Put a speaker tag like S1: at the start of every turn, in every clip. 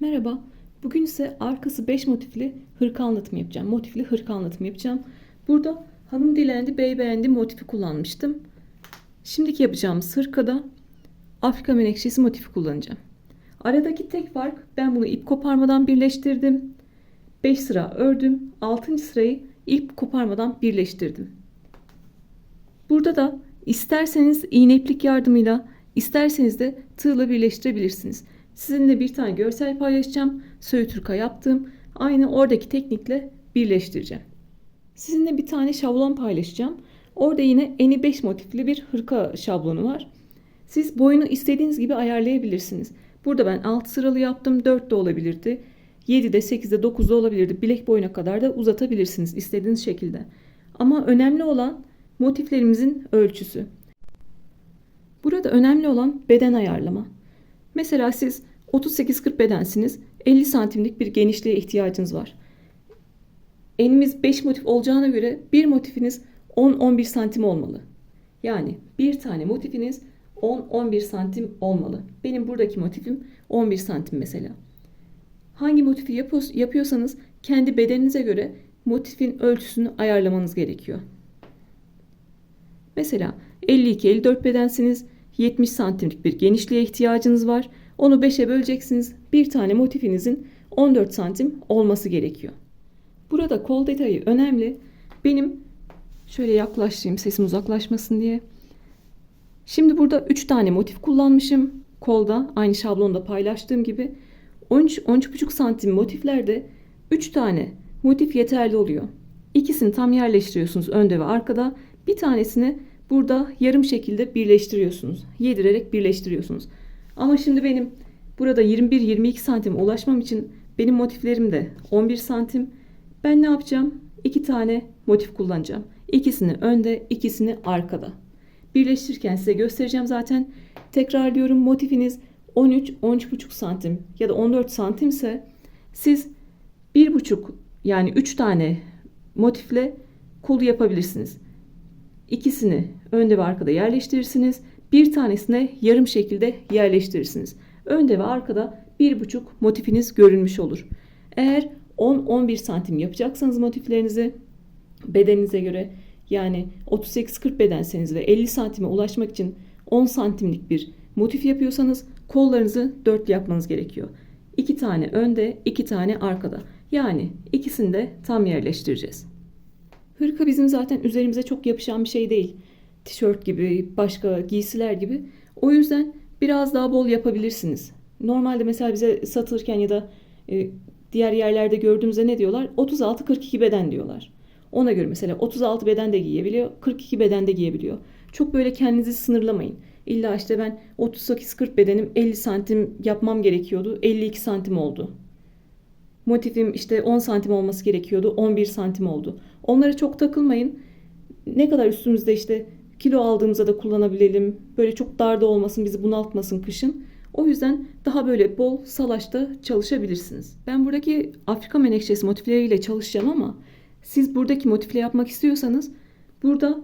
S1: Merhaba, bugün ise arkası 5 motifli hırka anlatımı yapacağım. Motifli hırka anlatımı yapacağım. Burada hanım dilendi, bey beğendi motifi kullanmıştım. Şimdiki yapacağımız hırkada Afrika menekşesi motifi kullanacağım. Aradaki tek fark, ben bunu ip koparmadan birleştirdim. 5 sıra ördüm. 6. sırayı ip koparmadan birleştirdim. Burada da isterseniz iğne iplik yardımıyla, isterseniz de tığla birleştirebilirsiniz. Sizinle bir tane görsel paylaşacağım. Söğüt hırka yaptım. Aynı oradaki teknikle birleştireceğim. Sizinle bir tane şablon paylaşacağım. Orada yine eni 5 motifli bir hırka şablonu var. Siz boyunu istediğiniz gibi ayarlayabilirsiniz. Burada ben 6 sıralı yaptım. 4 de olabilirdi. 7 de 8 de 9 da olabilirdi. Bilek boyuna kadar da uzatabilirsiniz istediğiniz şekilde. Ama önemli olan motiflerimizin ölçüsü. Burada önemli olan beden ayarlama. Mesela siz 38-40 bedensiniz. 50 santimlik bir genişliğe ihtiyacınız var. Enimiz 5 motif olacağına göre bir motifiniz 10-11 santim olmalı. Yani bir tane motifiniz 10-11 santim olmalı. Benim buradaki motifim 11 santim mesela. Hangi motifi yapıyorsanız kendi bedeninize göre motifin ölçüsünü ayarlamanız gerekiyor. Mesela 52-54 bedensiniz. 70 santimlik bir genişliğe ihtiyacınız var. Onu 5'e böleceksiniz. Bir tane motifinizin 14 santim olması gerekiyor. Burada kol detayı önemli. Benim şöyle yaklaştırayım sesim uzaklaşmasın diye. Şimdi burada 3 tane motif kullanmışım. Kolda aynı şablonda paylaştığım gibi 13-13,5 santim motiflerde 3 tane motif yeterli oluyor. İkisini tam yerleştiriyorsunuz önde ve arkada. Bir tanesini burada yarım şekilde birleştiriyorsunuz. Yedirerek birleştiriyorsunuz. Ama şimdi benim burada 21-22 santim ulaşmam için benim motiflerim de 11 santim. Ben ne yapacağım? 2 tane motif kullanacağım. İkisini önde, ikisini arkada. Birleştirirken size göstereceğim zaten. Tekrarlıyorum, motifiniz 13-13,5 santim ya da 14 santim ise siz 1,5 yani 3 tane motifle kolu yapabilirsiniz. İkisini önde ve arkada yerleştirirsiniz. Bir tanesine yarım şekilde yerleştirirsiniz. Önde ve arkada 1,5 motifiniz görünmüş olur. Eğer 10-11 santim yapacaksanız motiflerinizi bedeninize göre, yani 38-40 bedenseniz ve 50 santime ulaşmak için 10 santimlik bir motif yapıyorsanız kollarınızı dörtlü yapmanız gerekiyor. 2 tane önde, 2 tane arkada. Yani ikisini de tam yerleştireceğiz. Hırka bizim zaten üzerimize çok yapışan bir şey değil. Tişört gibi, başka giysiler gibi. O yüzden biraz daha bol yapabilirsiniz. Normalde mesela bize satılırken ya da diğer yerlerde gördüğümüzde ne diyorlar? 36-42 beden diyorlar. Ona göre mesela 36 beden de giyebiliyor, 42 beden de giyebiliyor. Çok böyle kendinizi sınırlamayın. İlla işte ben 38-40 bedenim 50 santim yapmam gerekiyordu. 52 santim oldu. Motifim işte 10 santim olması gerekiyordu. 11 santim oldu. Onlara çok takılmayın. Ne kadar üstümüzde işte kilo aldığımızda da kullanabilelim. Böyle çok darda olmasın, bizi bunaltmasın kışın. O yüzden daha böyle bol salaşta çalışabilirsiniz. Ben buradaki Afrika menekşesi motifleriyle çalışacağım ama siz buradaki motifle yapmak istiyorsanız burada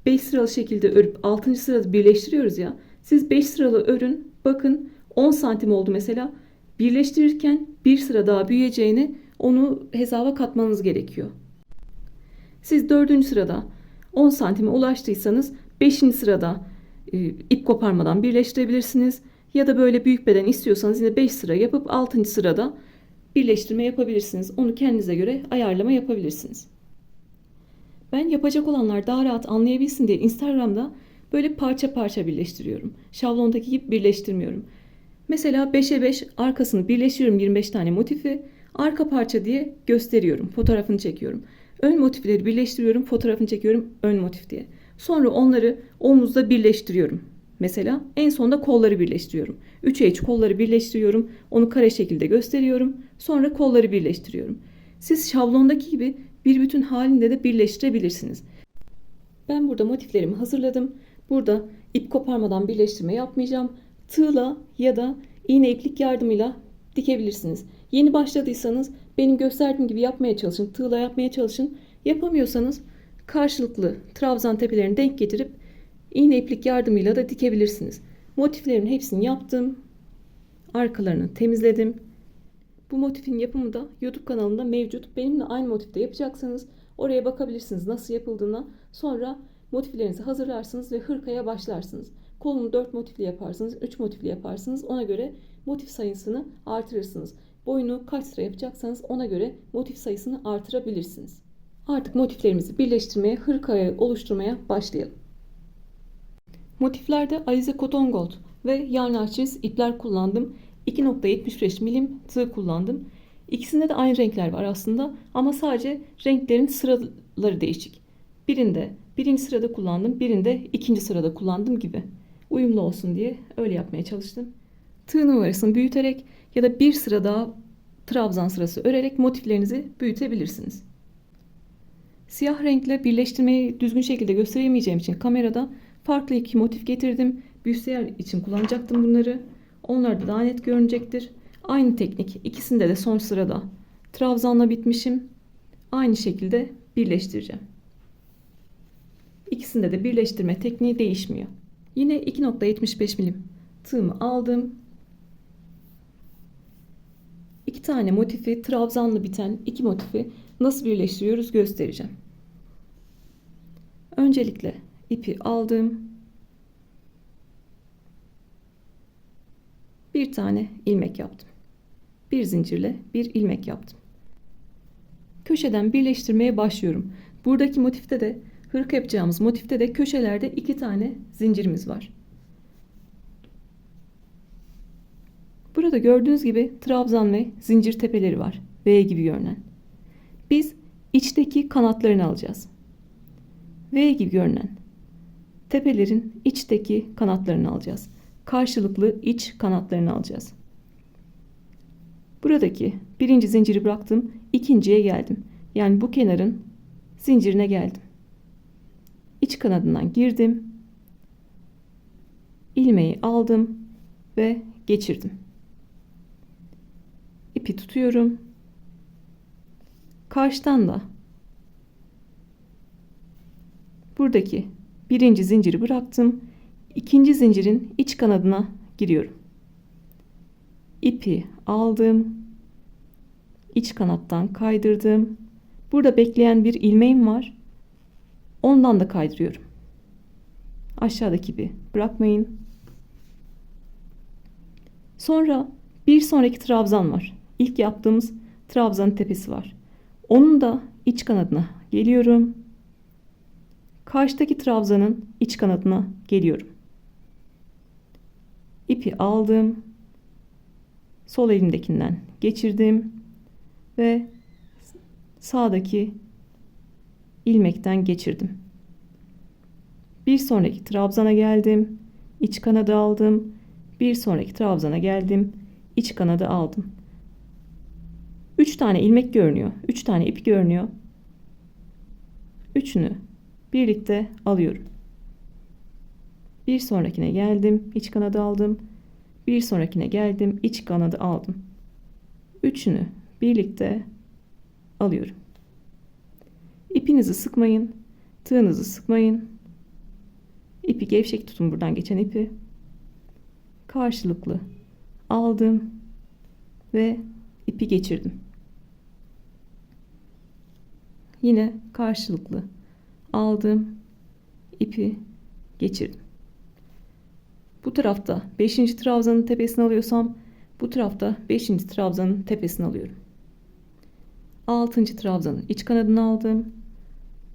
S1: 5 sıralı şekilde örüp 6. sırada birleştiriyoruz ya. Siz 5 sıralı örün. Bakın 10 santim oldu mesela. Birleştirirken bir sıra daha büyüyeceğini onu hesaba katmanız gerekiyor. Siz 4. sırada 10 santime ulaştıysanız 5. sırada ip koparmadan birleştirebilirsiniz. Ya da böyle büyük beden istiyorsanız yine 5 sıra yapıp 6. sırada birleştirme yapabilirsiniz. Onu kendinize göre ayarlama yapabilirsiniz. Ben yapacak olanlar daha rahat anlayabilsin diye Instagram'da böyle parça parça birleştiriyorum. Şablondaki gibi birleştirmiyorum. Mesela 5'e 5 arkasını birleştiriyorum 25 tane motifi. Arka parça diye gösteriyorum. Fotoğrafını çekiyorum. Ön motifleri birleştiriyorum. Fotoğrafını çekiyorum ön motif diye. Sonra onları omuzda birleştiriyorum. Mesela en sonunda kolları birleştiriyorum. 3'e 3 kolları birleştiriyorum. Onu kare şekilde gösteriyorum. Sonra kolları birleştiriyorum. Siz şablondaki gibi bir bütün halinde de birleştirebilirsiniz. Ben burada motiflerimi hazırladım. Burada ip koparmadan birleştirme yapmayacağım. Tığla ya da iğne iplik yardımıyla dikebilirsiniz. Yeni başladıysanız benim gösterdiğim gibi yapmaya çalışın. Tığla yapmaya çalışın. Yapamıyorsanız karşılıklı trabzan tepelerini denk getirip iğne iplik yardımıyla da dikebilirsiniz. Motiflerin hepsini yaptım. Arkalarını temizledim. Bu motifin yapımı da YouTube kanalında mevcut. Benimle aynı motifte yapacaksanız oraya bakabilirsiniz nasıl yapıldığına. Sonra motiflerinizi hazırlarsınız ve hırkaya başlarsınız. Kolunu 4 motifli yaparsınız, 3 motifli yaparsınız. Ona göre motif sayısını artırırsınız. Boyunu kaç sıra yapacaksanız ona göre motif sayısını artırabilirsiniz. Artık motiflerimizi birleştirmeye, hırkaya oluşturmaya başlayalım. Motiflerde Alize Cotton Gold ve yarn arçiz ipler kullandım. 2.75 milim tığ kullandım. İkisinde de aynı renkler var aslında ama sadece renklerin sıraları değişik. Birinde birinci sırada kullandım, birinde ikinci sırada kullandım gibi. Uyumlu olsun diye öyle yapmaya çalıştım. Tığ numarasını büyüterek ya da bir sıra daha trabzan sırası örerek motiflerinizi büyütebilirsiniz. Siyah renkle birleştirmeyi düzgün şekilde gösteremeyeceğim için kamerada farklı iki motif getirdim. Büstiyer için kullanacaktım bunları. Onlar da daha net görünecektir. Aynı teknik. İkisinde de son sırada trabzanla bitmişim. Aynı şekilde birleştireceğim. İkisinde de birleştirme tekniği değişmiyor. Yine 2.75 milim tığımı aldım. İki tane motifi, trabzanla biten iki motifi nasıl birleştiriyoruz göstereceğim. Öncelikle ipi aldım. Bir tane ilmek yaptım. Bir zincirle bir ilmek yaptım. Köşeden birleştirmeye başlıyorum. Buradaki motifte de, hırka yapacağımız motifte de köşelerde iki tane zincirimiz var. Burada gördüğünüz gibi trabzan ve zincir tepeleri var. V gibi görünen. Biz içteki kanatlarını alacağız. V gibi görünen tepelerin içteki kanatlarını alacağız. Karşılıklı iç kanatlarını alacağız. Buradaki birinci zinciri bıraktım. İkinciye geldim. Yani bu kenarın zincirine geldim. İç kanadından girdim. İlmeği aldım ve geçirdim. İpi tutuyorum. Karşıdan da buradaki birinci zinciri bıraktım. İkinci zincirin iç kanadına giriyorum. İpi aldım. İç kanattan kaydırdım. Burada bekleyen bir ilmeğim var. Ondan da kaydırıyorum. Aşağıdaki ipi bırakmayın. Sonra bir sonraki trabzan var. İlk yaptığımız trabzanın tepesi var. Onun da iç kanadına geliyorum. Karşıdaki trabzanın iç kanadına geliyorum. İpi aldım. Sol elimdekinden geçirdim ve sağdaki ilmekten geçirdim. Bir sonraki trabzana geldim. İç kanadı aldım. Bir sonraki trabzana geldim. İç kanadı aldım. 3 tane ilmek görünüyor. 3 tane ip görünüyor. Üçünü birlikte alıyorum. Bir sonrakine geldim. İç kanadı aldım. Bir sonrakine geldim. İç kanadı aldım. Üçünü birlikte alıyorum. İpinizi sıkmayın. Tığınızı sıkmayın. İpi gevşek tutun, buradan geçen ipi. Karşılıklı aldım ve ipi geçirdim. Yine karşılıklı aldım, ipi geçirdim. Bu tarafta 5. trabzanın tepesini alıyorsam bu tarafta 5. trabzanın tepesini alıyorum. 6. trabzanın iç kanadını aldım.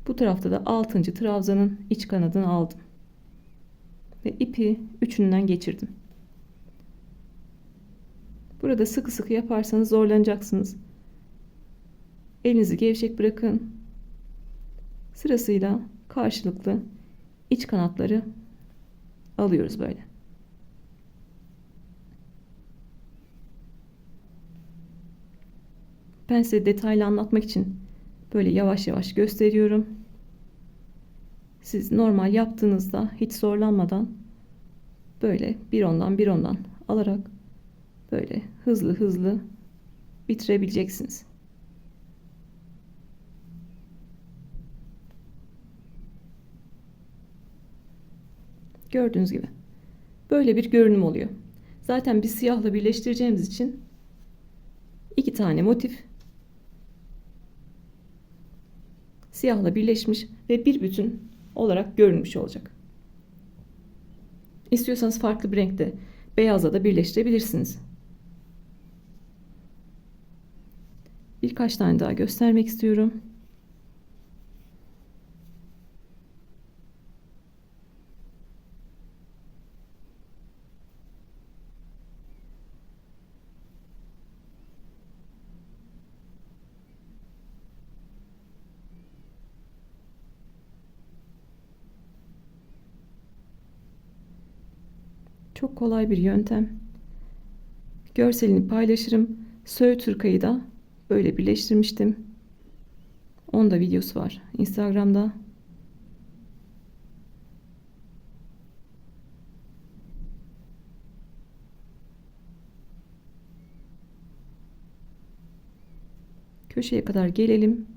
S1: Bu tarafta da 6. trabzanın iç kanadını aldım. Ve ipi üçünden geçirdim. Burada sıkı sıkı yaparsanız zorlanacaksınız. Elinizi gevşek bırakın. Sırasıyla karşılıklı iç kanatları alıyoruz böyle. Ben size detaylı anlatmak için böyle yavaş yavaş gösteriyorum. Siz normal yaptığınızda hiç zorlanmadan böyle bir ondan alarak böyle hızlı hızlı bitirebileceksiniz. Gördüğünüz gibi Böyle bir görünüm oluyor. Zaten biz siyahla birleştireceğimiz için 2 tane motif siyahla birleşmiş ve bir bütün olarak görünmüş olacak. İstiyorsanız farklı bir renkte beyazla da birleştirebilirsiniz. Birkaç tane daha göstermek istiyorum. Çok kolay bir yöntem. Görselini paylaşırım. Söğüt hırkayı da böyle birleştirmiştim. Onun da videosu var Instagram'da. Köşeye kadar gelelim.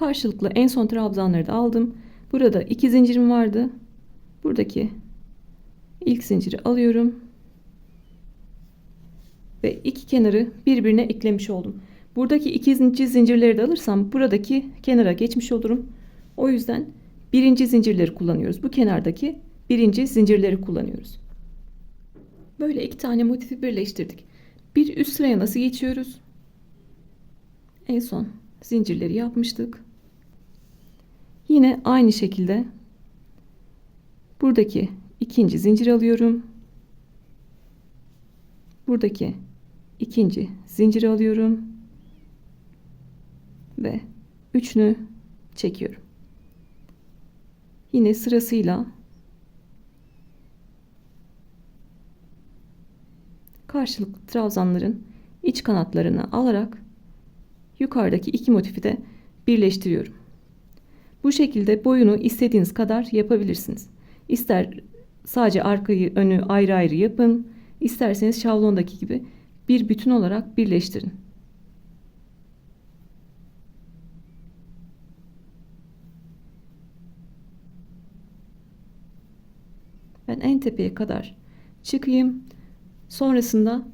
S1: Karşılıklı en son trabzanları da aldım. Burada 2 zincirim vardı. Buradaki ilk zinciri alıyorum. Ve iki kenarı birbirine eklemiş oldum. Buradaki ikinci zincirleri de alırsam buradaki kenara geçmiş olurum. O yüzden birinci zincirleri kullanıyoruz. Bu kenardaki birinci zincirleri kullanıyoruz. Böyle 2 tane motifi birleştirdik. Bir üst sıraya nasıl geçiyoruz? En son zincirleri yapmıştık. Yine aynı şekilde buradaki ikinci zincir alıyorum. Buradaki ikinci zinciri alıyorum ve üçünü çekiyorum. Yine sırasıyla karşılıklı trabzanların iç kanatlarını alarak yukarıdaki iki motifi de birleştiriyorum. Bu şekilde boyunu istediğiniz kadar yapabilirsiniz. İster sadece arkayı önü ayrı ayrı yapın, isterseniz şablondaki gibi bir bütün olarak birleştirin. Ben en tepeye kadar çıkayım. Sonrasında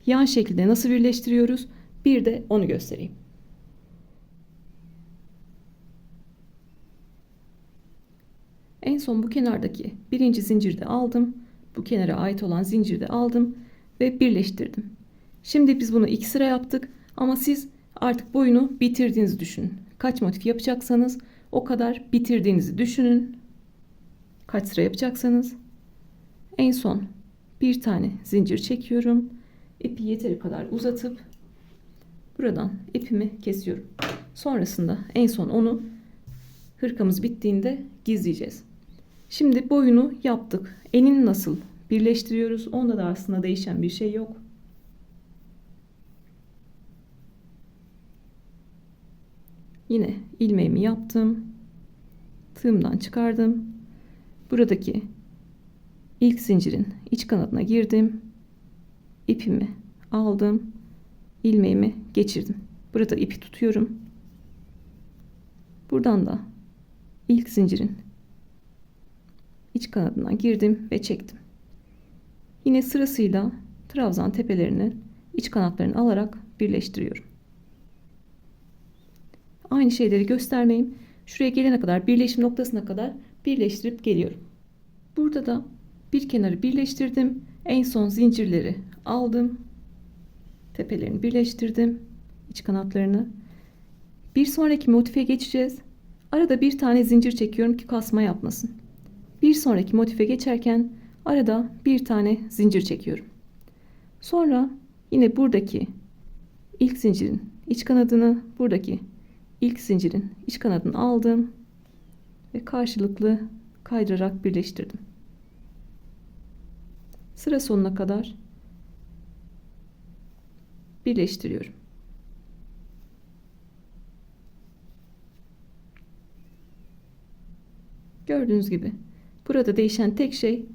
S1: yan şekilde nasıl birleştiriyoruz? Bir de onu göstereyim. En son bu kenardaki birinci zincirde aldım. Bu kenara ait olan zincirde aldım ve birleştirdim. Şimdi biz bunu 2 sıra yaptık ama siz artık boyunu bitirdiğinizi düşünün. Kaç motif yapacaksanız o kadar bitirdiğinizi düşünün. Kaç sıra yapacaksanız. En son bir tane zincir çekiyorum. İpi yeteri kadar uzatıp buradan ipimi kesiyorum. Sonrasında en son onu hırkamız bittiğinde gizleyeceğiz. Şimdi boyunu yaptık. Enini nasıl birleştiriyoruz? Onda da aslında değişen bir şey yok. Yine ilmeğimi yaptım. Tığımdan çıkardım. Buradaki ilk zincirin iç kanadına girdim. İpimi aldım. İlmeğimi geçirdim. Burada ipi tutuyorum. Buradan da ilk zincirin iç kanadına girdim ve çektim. Yine sırasıyla trabzan tepelerini iç kanatlarını alarak birleştiriyorum. Aynı şeyleri göstermeyeyim. Şuraya gelene kadar, birleşim noktasına kadar birleştirip geliyorum. Burada da bir kenarı birleştirdim. En son zincirleri aldım. Tepelerini birleştirdim. İç kanatlarını. Bir sonraki motife geçeceğiz. Arada bir tane zincir çekiyorum ki kasma yapmasın. Bir sonraki motife geçerken arada bir tane zincir çekiyorum. Sonra yine buradaki ilk zincirin iç kanadını, buradaki ilk zincirin iç kanadını aldım ve karşılıklı kaydırarak birleştirdim. Sıra sonuna kadar birleştiriyorum. Gördüğünüz gibi burada değişen tek şey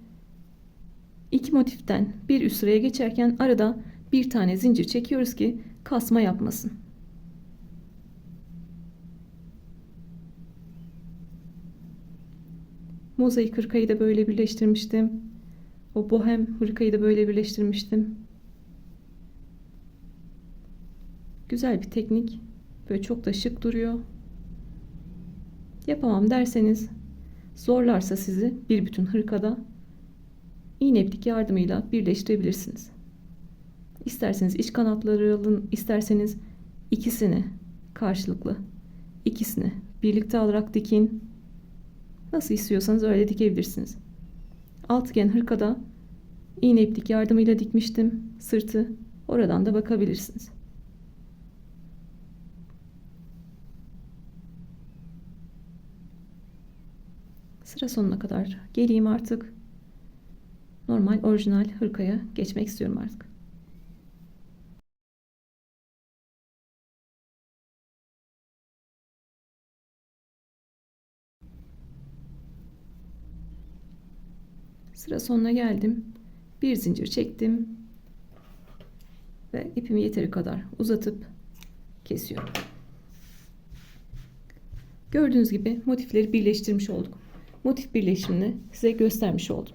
S1: İki motiften bir üst sıraya geçerken arada bir tane zincir çekiyoruz ki kasma yapmasın. Mozaik hırkayı da böyle birleştirmiştim. O bohem hırkayı da böyle birleştirmiştim. Güzel bir teknik. Böyle çok da şık duruyor. Yapamam derseniz, zorlarsa sizi bir bütün hırkada iğne iplik yardımıyla birleştirebilirsiniz. İsterseniz iç kanatları alın, isterseniz ikisini karşılıklı, ikisini birlikte alarak dikin. Nasıl istiyorsanız öyle dikebilirsiniz. Altıgen hırkada iğne iplik yardımıyla dikmiştim sırtı. Oradan da bakabilirsiniz. Sıra sonuna kadar geleyim artık. Normal orijinal hırkaya geçmek istiyorum artık. Sıra sonuna geldim. Bir zincir çektim ve ipimi yeteri kadar uzatıp kesiyorum. Gördüğünüz gibi motifleri birleştirmiş olduk. Motif birleşimini size göstermiş oldum.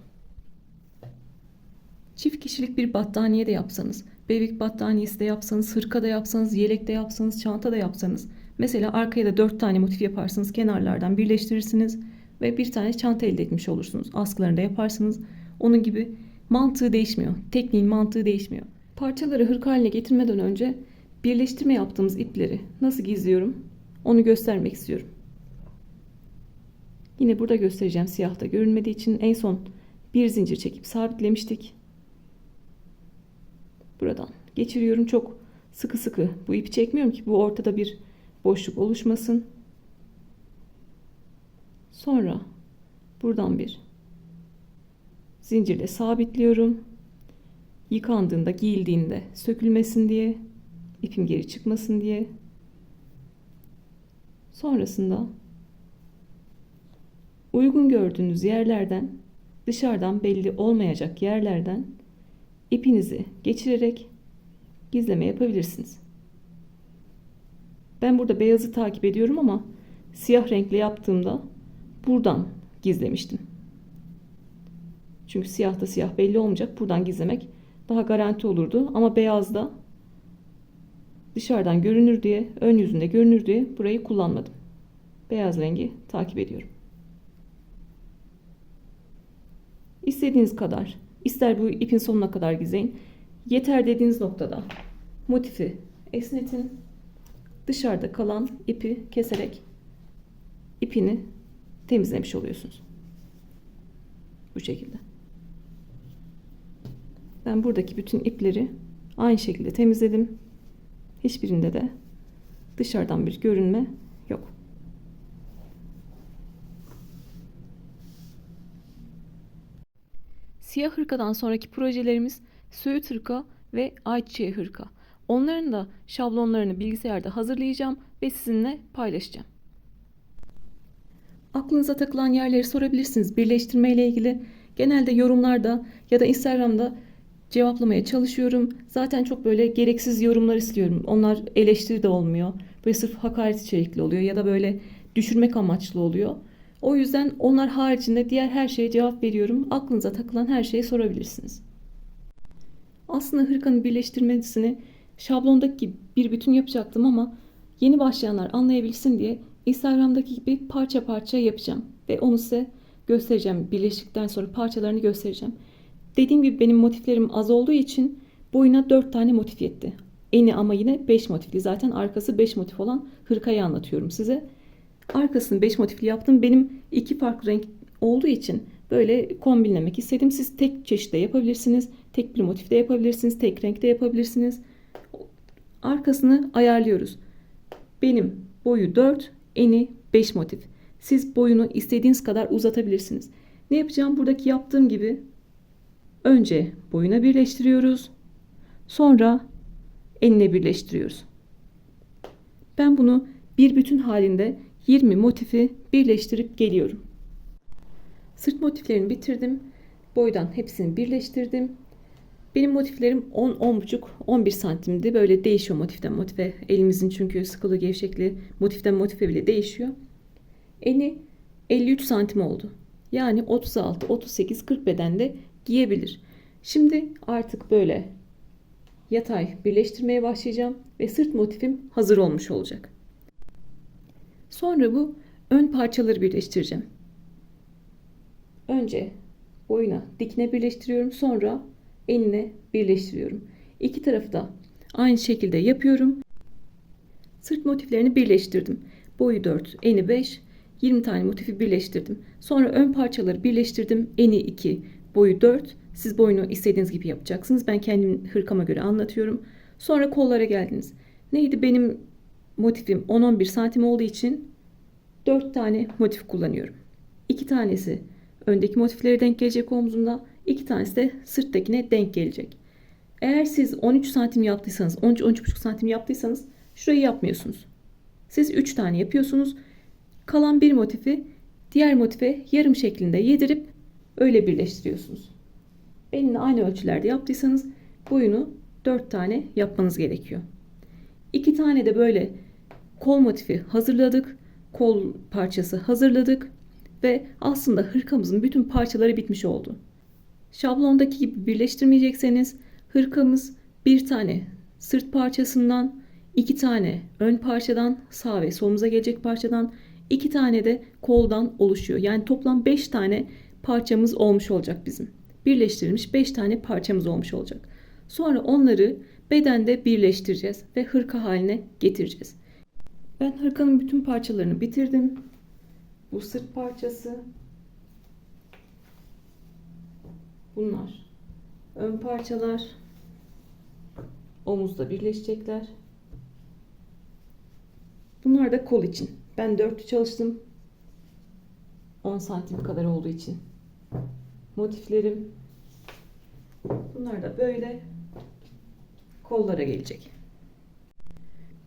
S1: Çift kişilik bir battaniye de yapsanız, bebek battaniyesi de yapsanız, hırka da yapsanız, yelek de yapsanız, çanta da yapsanız, mesela arkaya da 4 tane motif yaparsınız, kenarlardan birleştirirsiniz ve bir tane çanta elde etmiş olursunuz. Askılarını da yaparsınız. Onun gibi mantığı değişmiyor. Tekniğin mantığı değişmiyor. Parçaları hırka haline getirmeden önce birleştirme yaptığımız ipleri nasıl gizliyorum onu göstermek istiyorum. Yine burada göstereceğim, siyahta görünmediği için. En son bir zincir çekip sabitlemiştik. Buradan geçiriyorum. Çok sıkı sıkı bu ipi çekmiyorum ki bu ortada bir boşluk oluşmasın. Sonra buradan bir zincirle sabitliyorum. Yıkandığında, giyildiğinde sökülmesin diye, ipim geri çıkmasın diye. Sonrasında uygun gördüğünüz yerlerden, dışarıdan belli olmayacak yerlerden ipinizi geçirerek gizleme yapabilirsiniz. Ben burada beyazı takip ediyorum ama siyah renkle yaptığımda buradan gizlemiştim. Çünkü siyahta siyah belli olmayacak. Buradan gizlemek daha garanti olurdu. Ama beyazda dışarıdan görünür diye, ön yüzünde görünür diye burayı kullanmadım. Beyaz rengi takip ediyorum. İstediğiniz kadar, ister bu ipin sonuna kadar gizleyin. Yeter dediğiniz noktada motifi esnetin. Dışarıda kalan ipi keserek ipini temizlemiş oluyorsunuz. Bu şekilde. Ben buradaki bütün ipleri aynı şekilde temizledim. Hiçbirinde de dışarıdan bir görünme yok. Siyah hırkadan sonraki projelerimiz söğüt hırka ve ayçiçeği hırka. Onların da şablonlarını bilgisayarda hazırlayacağım ve sizinle paylaşacağım. Aklınıza takılan yerleri sorabilirsiniz. Birleştirme ile ilgili genelde yorumlarda ya da Instagram'da cevaplamaya çalışıyorum. Zaten çok böyle gereksiz yorumlar istiyorum. Onlar eleştiri de olmuyor. Böyle sırf hakaret içerikli oluyor ya da böyle düşürmek amaçlı oluyor. O yüzden onlar haricinde diğer her şeye cevap veriyorum. Aklınıza takılan her şeyi sorabilirsiniz. Aslında hırkanın birleştirmesini şablondaki gibi bir bütün yapacaktım ama yeni başlayanlar anlayabilsin diye Instagram'daki gibi parça parça yapacağım. Ve onu size göstereceğim. Birleştikten sonra parçalarını göstereceğim. Dediğim gibi benim motiflerim az olduğu için boyuna 4 tane motif yetti. Eni ama yine 5 motifli. Zaten arkası 5 motif olan hırkayı anlatıyorum size. Arkasını 5 motifli yaptım. Benim 2 farklı renk olduğu için böyle kombinlemek istedim. Siz tek çeşitte yapabilirsiniz. Tek bir motifte yapabilirsiniz. Tek renkte yapabilirsiniz. Arkasını ayarlıyoruz. Benim boyu 4, eni 5 motif. Siz boyunu istediğiniz kadar uzatabilirsiniz. Ne yapacağım? Buradaki yaptığım gibi önce boyuna birleştiriyoruz. Sonra enine birleştiriyoruz. Ben bunu bir bütün halinde 20 motifi birleştirip geliyorum. Sırt motiflerini bitirdim. boydan hepsini birleştirdim. Benim motiflerim 10, 10,5, 11 santimdi. Böyle değişiyor motiften motife. Elimizin çünkü sıkılığı, gevşekliği motiften motife bile değişiyor. Eni 53 santim oldu. Yani 36, 38, 40 bedende giyebilir. Şimdi artık böyle yatay birleştirmeye başlayacağım ve sırt motifim hazır olmuş olacak. Sonra bu ön parçaları birleştireceğim. Önce boyuna dikine birleştiriyorum. Sonra enine birleştiriyorum. İki tarafı da aynı şekilde yapıyorum. Sırt motiflerini birleştirdim. Boyu 4, eni 5, 20 tane motifi birleştirdim. Sonra ön parçaları birleştirdim. Eni 2, boyu 4. Siz boyunu istediğiniz gibi yapacaksınız. Ben kendim hırkama göre anlatıyorum. Sonra kollara geldiniz. Neydi benim motifim 10-11 santim olduğu için 4 tane motif kullanıyorum. 2 tanesi öndeki motiflere denk gelecek omzumda. 2 tanesi de sırttakine denk gelecek. Eğer siz 13 santim yaptıysanız, 13-13,5 santim yaptıysanız şurayı yapmıyorsunuz. Siz 3 tane yapıyorsunuz. Kalan bir motifi diğer motife yarım şeklinde yedirip öyle birleştiriyorsunuz. Belini aynı ölçülerde yaptıysanız boyunu 4 tane yapmanız gerekiyor. 2 tane de böyle kol motifi hazırladık. Kol parçası hazırladık. Ve aslında hırkamızın bütün parçaları bitmiş oldu. Şablondaki gibi birleştirmeyecekseniz hırkamız bir tane sırt parçasından, 2 tane ön parçadan, sağ ve solumuza gelecek parçadan, 2 tane de koldan oluşuyor. Yani toplam 5 tane parçamız olmuş olacak bizim. Birleştirilmiş 5 tane parçamız olmuş olacak. Sonra onları bedende birleştireceğiz ve hırka haline getireceğiz. Ben hırkanın bütün parçalarını bitirdim. Bu sırt parçası. Bunlar ön parçalar. Omuzda birleşecekler. Bunlar da kol için. Ben 4'lü çalıştım. 10 santim kadar olduğu için. Motiflerim. Bunlar da böyle kollara gelecek.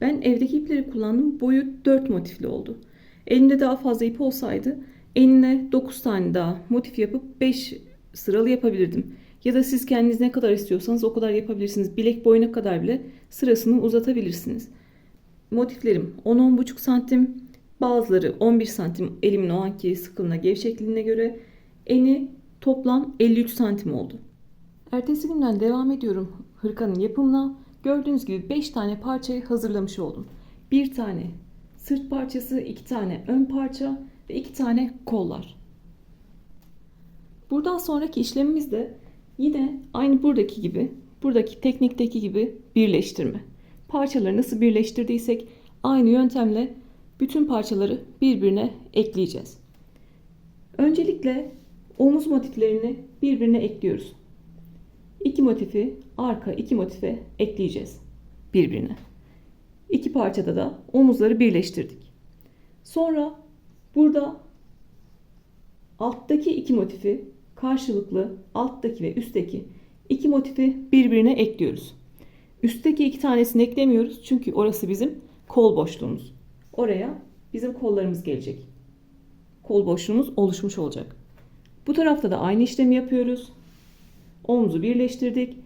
S1: Ben evdeki ipleri kullandım. Boyu 4 motifli oldu. Elimde daha fazla ip olsaydı enine 9 tane daha motif yapıp 5 sıralı yapabilirdim. Ya da siz kendiniz ne kadar istiyorsanız o kadar yapabilirsiniz. Bilek boyuna kadar bile sırasını uzatabilirsiniz. Motiflerim 10-10,5 santim. Bazıları 11 santim elimin o anki sıkılığına, gevşekliğine göre. Eni toplam 53 santim oldu. Ertesi günden devam ediyorum hırkanın yapımına. Gördüğünüz gibi 5 tane parçayı hazırlamış oldum. Bir tane sırt parçası, 2 tane ön parça ve 2 tane kollar. Buradan sonraki işlemimiz de yine aynı buradaki gibi, buradaki teknikteki gibi birleştirme. Parçaları nasıl birleştirdiysek aynı yöntemle bütün parçaları birbirine ekleyeceğiz. Öncelikle omuz motiflerini birbirine ekliyoruz. 2 motifi arka 2 motife ekleyeceğiz birbirine. 2 parçada da omuzları birleştirdik. Sonra burada alttaki 2 motifi karşılıklı alttaki ve üstteki 2 motifi birbirine ekliyoruz. Üstteki 2 tanesini eklemiyoruz çünkü orası bizim kol boşluğumuz. Oraya bizim kollarımız gelecek. Kol boşluğumuz oluşmuş olacak. Bu tarafta da aynı işlemi yapıyoruz. Omuzu birleştirdik.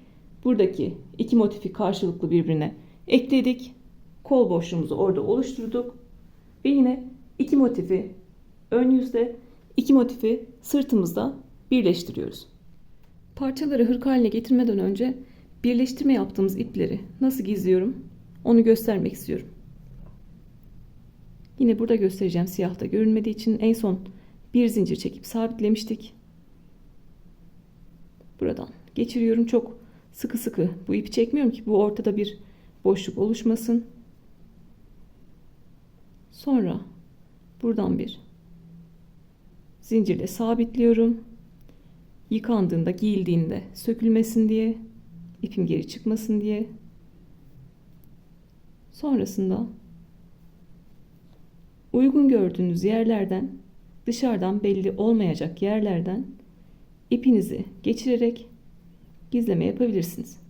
S1: Buradaki 2 motifi karşılıklı birbirine ekledik. Kol boşluğumuzu orada oluşturduk. Ve yine 2 motifi ön yüzde, 2 motifi sırtımızda birleştiriyoruz. Parçaları hırka haline getirmeden önce birleştirme yaptığımız ipleri nasıl gizliyorum onu göstermek istiyorum. Yine burada göstereceğim, siyahta görünmediği için en son bir zincir çekip sabitlemiştik. Buradan geçiriyorum. Çok sıkı sıkı bu ipi çekmiyorum ki bu ortada bir boşluk oluşmasın. Sonra buradan bir zincirle sabitliyorum. Yıkandığında, giyildiğinde sökülmesin diye, ipim geri çıkmasın diye. Sonrasında uygun gördüğünüz yerlerden, dışarıdan belli olmayacak yerlerden ipinizi geçirerek gizleme yapabilirsiniz.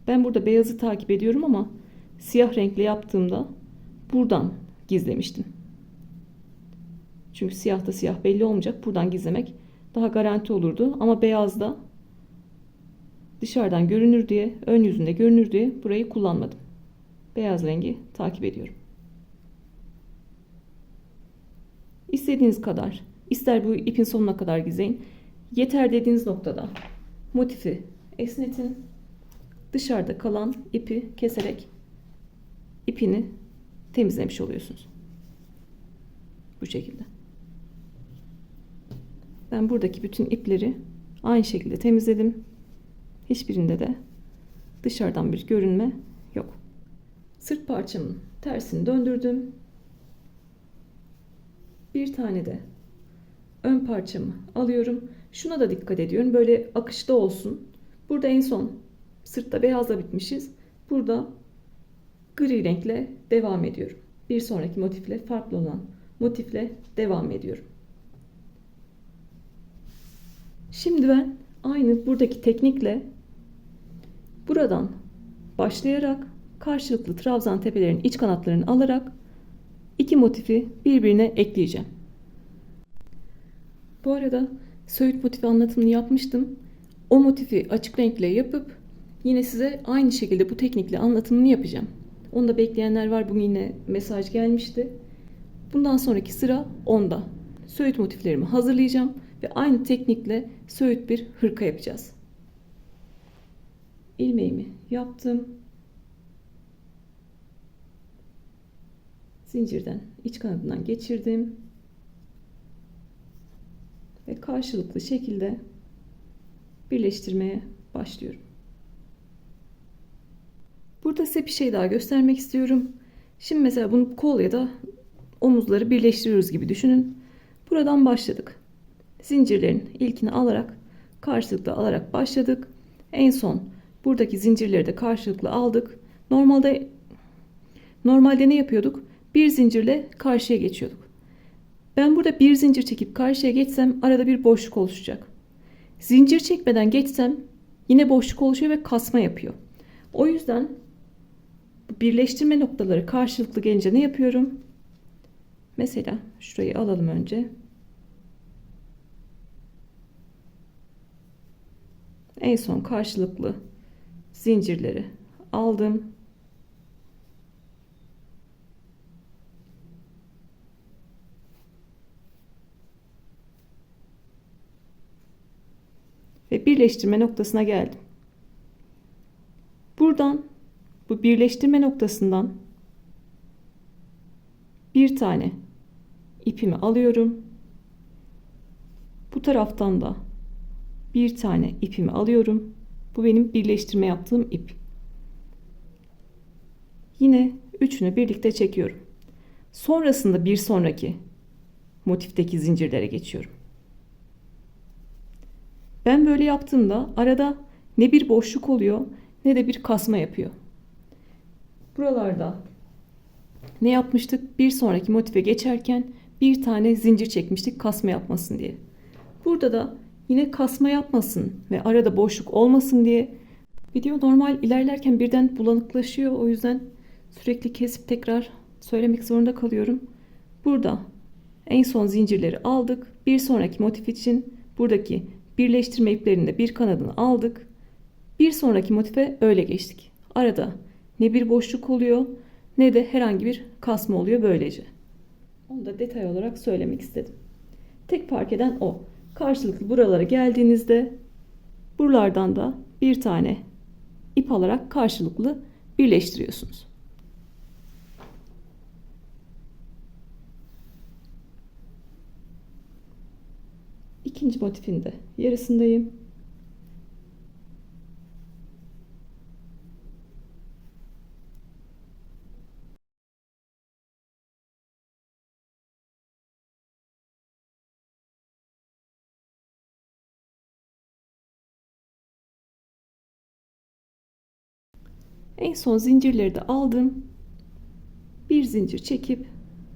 S1: Ben burada beyazı takip ediyorum ama siyah renkle yaptığımda buradan gizlemiştim. Çünkü siyahta siyah belli olmayacak. Buradan gizlemek daha garanti olurdu. Ama beyazda dışarıdan görünür diye, ön yüzünde görünür diye burayı kullanmadım. Beyaz rengi takip ediyorum. İstediğiniz kadar, ister bu ipin sonuna kadar gizleyin. Yeter dediğiniz noktada motifi esnetin. Dışarıda kalan ipi keserek ipini temizlemiş oluyorsunuz. Bu şekilde. Ben buradaki bütün ipleri aynı şekilde temizledim. Hiçbirinde de dışarıdan bir görünme yok. Sırt parçamın tersini döndürdüm. Bir tane de ön parçamı alıyorum. Şuna da dikkat ediyorum. Böyle akışta olsun. Burada en son sırtta beyazla bitmişiz. Burada gri renkle devam ediyorum. Bir sonraki motifle, farklı olan motifle devam ediyorum. Şimdi ben aynı buradaki teknikle buradan başlayarak karşılıklı trabzan tepelerin iç kanatlarını alarak iki motifi birbirine ekleyeceğim. Bu arada söğüt motifi anlatımını yapmıştım. O motifi açık renkle yapıp yine size aynı şekilde bu teknikle anlatımını yapacağım. Onu da bekleyenler var. Bugün yine mesaj gelmişti. Bundan sonraki sıra onda. Söğüt motiflerimi hazırlayacağım ve aynı teknikle söğüt bir hırka yapacağız. İlmeğimi yaptım. Zincirden iç kanadından geçirdim. Ve karşılıklı şekilde birleştirmeye başlıyorum. Burada size bir şey daha göstermek istiyorum. Şimdi mesela bunu kol ya da omuzları birleştiriyoruz gibi düşünün. Buradan başladık. Zincirlerin ilkini alarak karşılıklı alarak başladık. En son buradaki zincirleri de karşılıklı aldık. Normalde ne yapıyorduk? Bir zincirle karşıya geçiyorduk. Ben burada bir zincir çekip karşıya geçsem arada bir boşluk oluşacak. Zincir çekmeden geçsem yine boşluk oluşuyor ve kasma yapıyor. O yüzden birleştirme noktaları karşılıklı gelince ne yapıyorum? Mesela şurayı alalım önce. En son karşılıklı zincirleri aldım. Ve birleştirme noktasına geldim. Buradan bu birleştirme noktasından bir tane ipimi alıyorum. Bu taraftan da bir tane ipimi alıyorum. Bu benim birleştirme yaptığım ip. Yine üçünü birlikte çekiyorum. Sonrasında bir sonraki motifteki zincirlere geçiyorum. Ben böyle yaptığımda arada ne bir boşluk oluyor ne de bir kasma yapıyor. Buralarda ne yapmıştık? Bir sonraki motife geçerken bir tane zincir çekmiştik kasma yapmasın diye. Burada da yine kasma yapmasın ve arada boşluk olmasın diye video normal ilerlerken birden bulanıklaşıyor. O yüzden sürekli kesip tekrar söylemek zorunda kalıyorum. Burada en son zincirleri aldık. Bir sonraki motif için buradaki birleştirme iplerinde bir kanadını aldık. Bir sonraki motife öyle geçtik. Arada ne bir boşluk oluyor ne de herhangi bir kasma oluyor böylece. Onu da detay olarak söylemek istedim. Tek fark eden o. Karşılıklı buralara geldiğinizde buralardan da bir tane ip alarak karşılıklı birleştiriyorsunuz. İkinci motifin de yarısındayım. En son zincirleri de aldım. Bir zincir çekip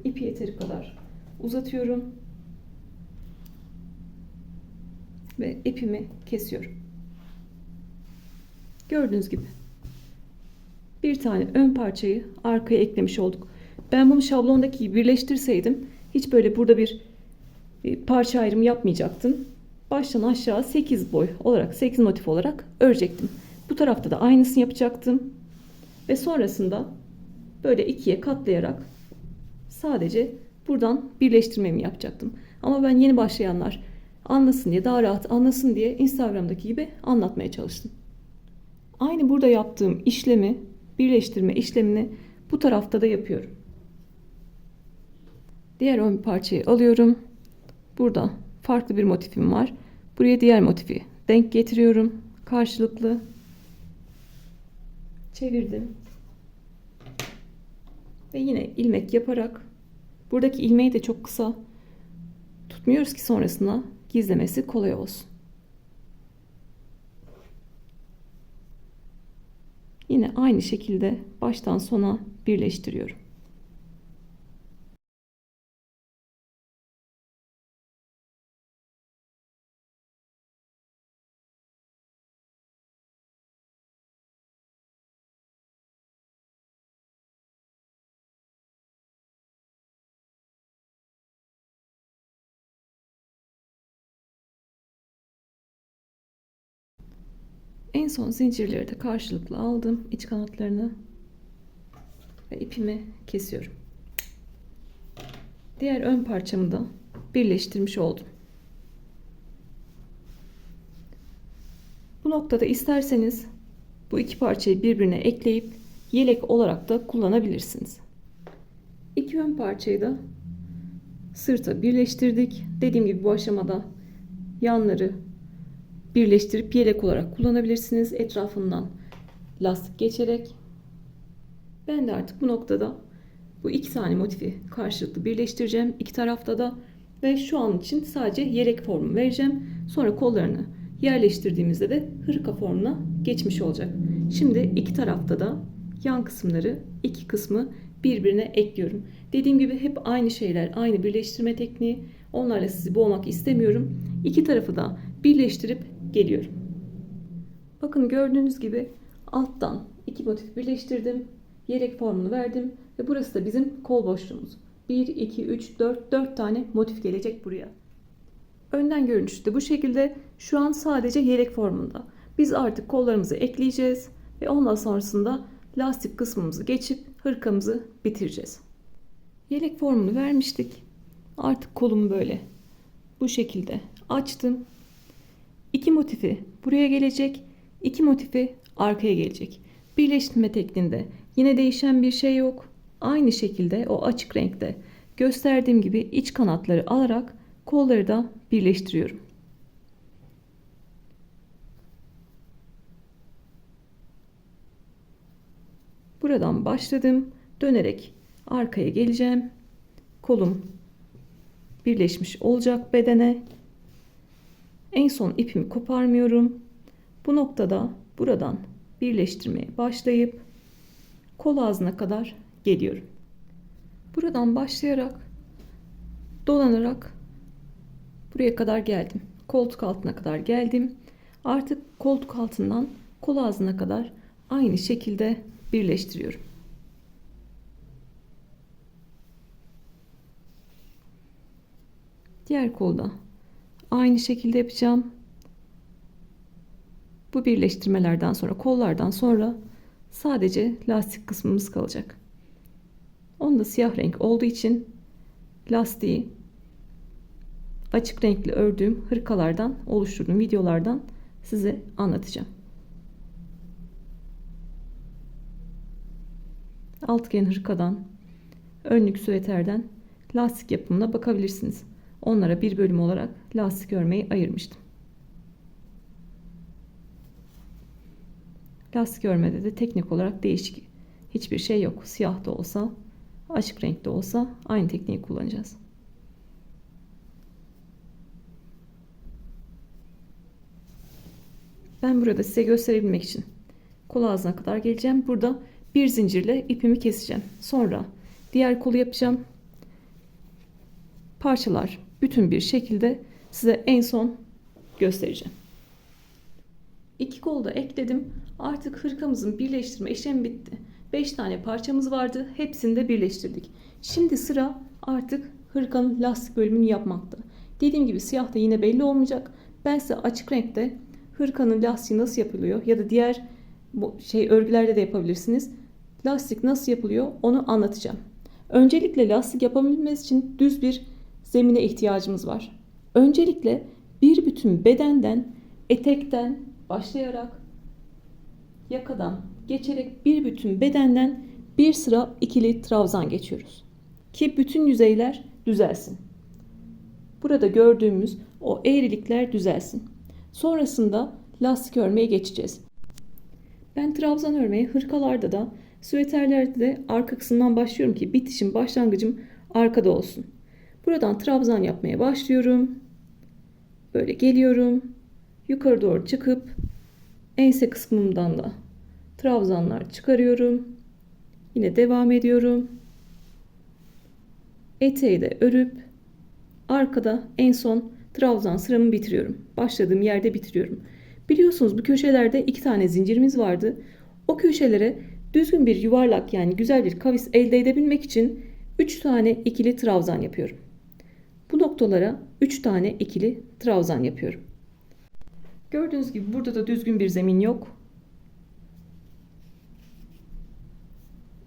S1: ipi yeteri kadar uzatıyorum. Ve ipimi kesiyorum. Gördüğünüz gibi bir tane ön parçayı arkaya eklemiş olduk. Ben bunu şablondaki gibi birleştirseydim hiç böyle burada bir parça ayrımı yapmayacaktım. baştan aşağı 8 boy olarak, 8 motif olarak örecektim. Bu tarafta da aynısını yapacaktım. Ve sonrasında böyle ikiye katlayarak sadece buradan birleştirmemi yapacaktım. Ama ben yeni başlayanlar anlasın diye, daha rahat anlasın diye Instagram'daki gibi anlatmaya çalıştım. Aynı burada yaptığım işlemi, birleştirme işlemini bu tarafta da yapıyorum. Diğer ön parçayı alıyorum. Burada farklı bir motifim var. Buraya diğer motifi denk getiriyorum. Karşılıklı çevirdim. Ve yine ilmek yaparak, buradaki ilmeği de çok kısa tutmuyoruz ki sonrasında gizlemesi kolay olsun. Yine aynı şekilde baştan sona birleştiriyorum. En son zincirleri de karşılıklı aldım, iç kanatlarını ve ipimi kesiyorum. Diğer ön parçamı da birleştirmiş oldum. Bu noktada isterseniz bu iki parçayı birbirine ekleyip yelek olarak da kullanabilirsiniz. İki ön parçayı da sırta birleştirdik. Dediğim gibi bu aşamada yanları birleştirip yelek olarak kullanabilirsiniz. Etrafından lastik geçerek. Ben de artık bu noktada bu iki tane motifi karşılıklı birleştireceğim. İki tarafta da ve şu an için sadece yelek formu vereceğim. Sonra kollarını yerleştirdiğimizde de hırka formuna geçmiş olacak. Şimdi iki tarafta da yan kısımları, iki kısmı birbirine ekliyorum. Dediğim gibi hep aynı şeyler, aynı birleştirme tekniği. Onlarla sizi boğmak istemiyorum. İki tarafı da birleştirip geliyorum. Bakın gördüğünüz gibi alttan iki motif birleştirdim. Yelek formunu verdim ve burası da bizim kol boşluğumuz. 1, 2, 3, 4 tane motif gelecek buraya. Önden görünüşü de bu şekilde. Şu an sadece yelek formunda. Biz artık kollarımızı ekleyeceğiz ve ondan sonrasında lastik kısmımızı geçip hırkamızı bitireceğiz. Yelek formunu vermiştik. Artık kolumu böyle bu şekilde açtım. İki motifi buraya gelecek, iki motifi arkaya gelecek. Birleştirme tekniğinde yine değişen bir şey yok. Aynı şekilde o açık renkte gösterdiğim gibi iç kanatları alarak kolları da birleştiriyorum. Buradan başladım. Dönerek arkaya geleceğim. Kolum birleşmiş olacak bedene. En son ipimi koparmıyorum. Bu noktada buradan birleştirmeye başlayıp kol ağzına kadar geliyorum. Buradan başlayarak dolanarak buraya kadar geldim. Koltuk altına kadar geldim. Artık koltuk altından kol ağzına kadar aynı şekilde birleştiriyorum. Diğer kolda aynı şekilde yapacağım. Bu birleştirmelerden sonra, kollardan sonra sadece lastik kısmımız kalacak. Onu da siyah renk olduğu için lastiği açık renkli ördüğüm hırkalardan oluşturduğum videolardan size anlatacağım. Altıgen hırkadan, önlük süveterden lastik yapımına bakabilirsiniz. Onlara bir bölüm olarak lastik örmeyi ayırmıştım. Lastik örmede de teknik olarak değişik hiçbir şey yok. Siyah da olsa, açık renk de olsa aynı tekniği kullanacağız. Ben burada size gösterebilmek için kol ağzına kadar geleceğim. Burada bir zincirle ipimi keseceğim. Sonra diğer kolu yapacağım. Parçalar bütün bir şekilde size en son göstereceğim. İki kolu da ekledim. Artık hırkamızın birleştirme işlemi bitti. 5 tane parçamız vardı. Hepsini de birleştirdik. Şimdi sıra artık hırkanın lastik bölümünü yapmakta. Dediğim gibi siyah da yine belli olmayacak. Ben size açık renkte hırkanın lastiği nasıl yapılıyor ya da diğer örgülerde de yapabilirsiniz. Lastik nasıl yapılıyor onu anlatacağım. Öncelikle lastik yapabilmemiz için düz bir zemine ihtiyacımız var. Öncelikle bir bütün bedenden, etekten başlayarak yakadan geçerek bir bütün bedenden bir sıra ikili trabzan geçiyoruz. Ki bütün yüzeyler düzelsin. Burada gördüğümüz o eğrilikler düzelsin. Sonrasında lastik örmeye geçeceğiz. Ben trabzan örmeye hırkalarda da süveterlerde de arka kısımdan başlıyorum ki bitişim başlangıcım arkada olsun. Buradan trabzan yapmaya başlıyorum. Böyle geliyorum. Yukarı doğru çıkıp ense kısmından da trabzanlar çıkarıyorum. Yine devam ediyorum. Eteği de örüp arkada en son trabzan sıramı bitiriyorum. Başladığım yerde bitiriyorum. Biliyorsunuz bu köşelerde 2 tane zincirimiz vardı. O köşelere düzgün bir yuvarlak yani güzel bir kavis elde edebilmek için 3 tane ikili trabzan yapıyorum. Bu noktalara 3 tane ikili trabzan yapıyorum. Gördüğünüz gibi burada da düzgün bir zemin yok.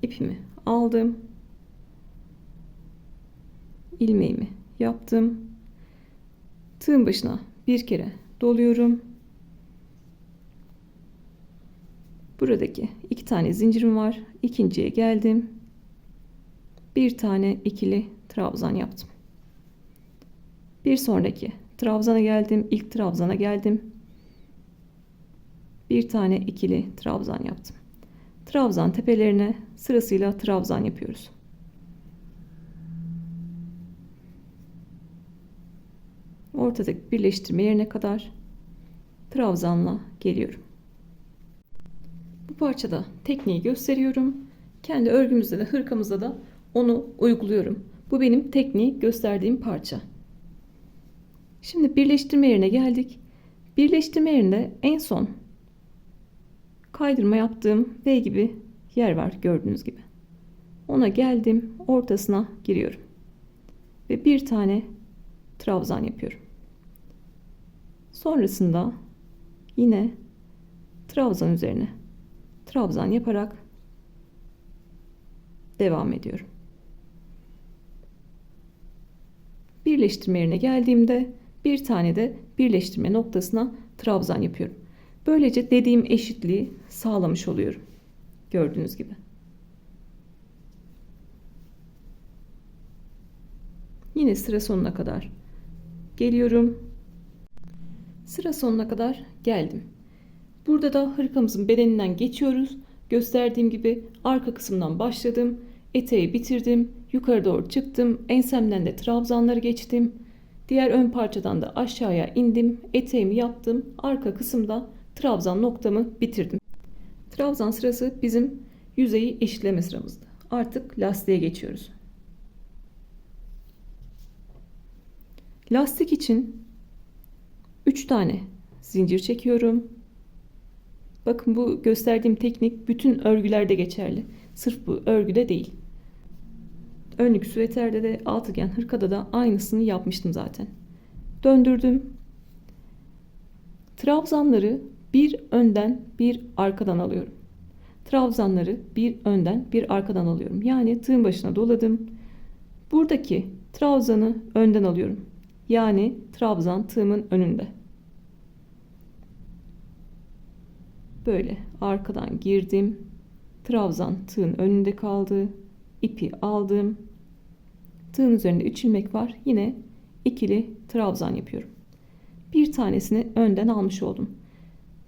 S1: İpimi aldım. İlmeğimi yaptım. Tığın başına bir kere doluyorum. Buradaki 2 tane zincirim var. İkinciye geldim. Bir tane ikili trabzan yaptım. Bir sonraki trabzana geldim. İlk trabzana geldim. Bir tane ikili trabzan yaptım. Trabzan tepelerine sırasıyla trabzan yapıyoruz. Ortadaki birleştirme yerine kadar trabzanla geliyorum. Bu parçada tekniği gösteriyorum. Kendi örgümüzde de hırkamızda da onu uyguluyorum. Bu benim tekniği gösterdiğim parça. Şimdi birleştirme yerine geldik. Birleştirme yerinde en son kaydırma yaptığım V gibi yer var gördüğünüz gibi. Ona geldim, ortasına giriyorum. Ve bir tane trabzan yapıyorum. Sonrasında yine trabzan üzerine trabzan yaparak devam ediyorum. Birleştirme yerine geldiğimde bir tane de birleştirme noktasına trabzan yapıyorum. Böylece dediğim eşitliği sağlamış oluyorum. Gördüğünüz gibi. Yine sıra sonuna kadar geliyorum. Sıra sonuna kadar geldim. Burada da hırkamızın bedeninden geçiyoruz. Gösterdiğim gibi arka kısımdan başladım. Eteği bitirdim. Yukarı doğru çıktım. Ensemden de trabzanları geçtim. Diğer ön parçadan da aşağıya indim. Eteğimi yaptım. Arka kısımda trabzan noktamı bitirdim. Trabzan sırası bizim yüzeyi eşitleme sıramızdı. Artık lastiğe geçiyoruz. Lastik için 3 tane zincir çekiyorum. Bakın bu gösterdiğim teknik bütün örgülerde geçerli. Sırf bu örgüde değil. Önlük süveterde de altıgen hırkada da aynısını yapmıştım zaten. Döndürdüm. Trabzanları bir önden bir arkadan alıyorum. Trabzanları bir önden bir arkadan alıyorum. Yani tığın başına doladım. Buradaki trabzanı önden alıyorum. Yani trabzan tığımın önünde. Böyle arkadan girdim. Trabzan tığın önünde kaldı. İpi aldım. Tığın üzerinde 3 ilmek var. Yine ikili trabzan yapıyorum. Bir tanesini önden almış oldum.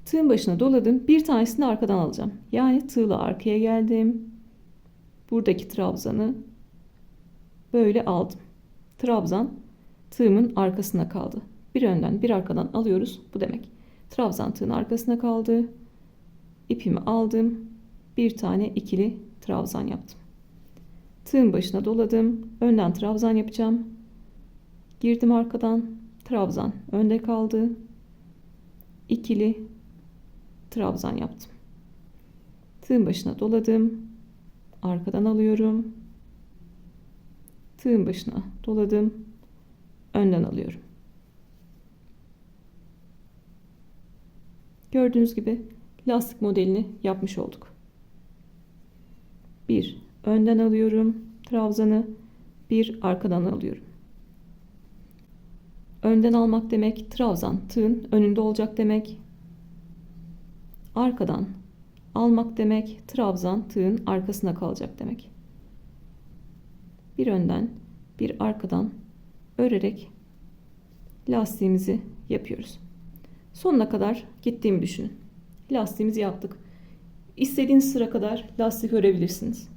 S1: Tığın başına doladım. Bir tanesini arkadan alacağım. Yani tığla arkaya geldim. Buradaki trabzanı böyle aldım. Trabzan tığımın arkasına kaldı. Bir önden bir arkadan alıyoruz. Bu demek. Trabzan tığın arkasına kaldı. İpimi aldım. Bir tane ikili trabzan yaptım. Tığın başına doladım. Önden trabzan yapacağım. Girdim arkadan. Trabzan önde kaldı. İkili trabzan yaptım. Tığın başına doladım. Arkadan alıyorum. Tığın başına doladım. Önden alıyorum. Gördüğünüz gibi lastik modelini yapmış olduk. Bir önden alıyorum trabzanı, bir arkadan alıyorum. Önden almak demek trabzan tığın önünde olacak demek. Arkadan almak demek trabzan tığın arkasında kalacak demek. Bir önden bir arkadan örerek lastiğimizi yapıyoruz. Sonuna kadar gittiğimi düşünün. Lastiğimizi yaptık. İstediğiniz sıra kadar lastik örebilirsiniz.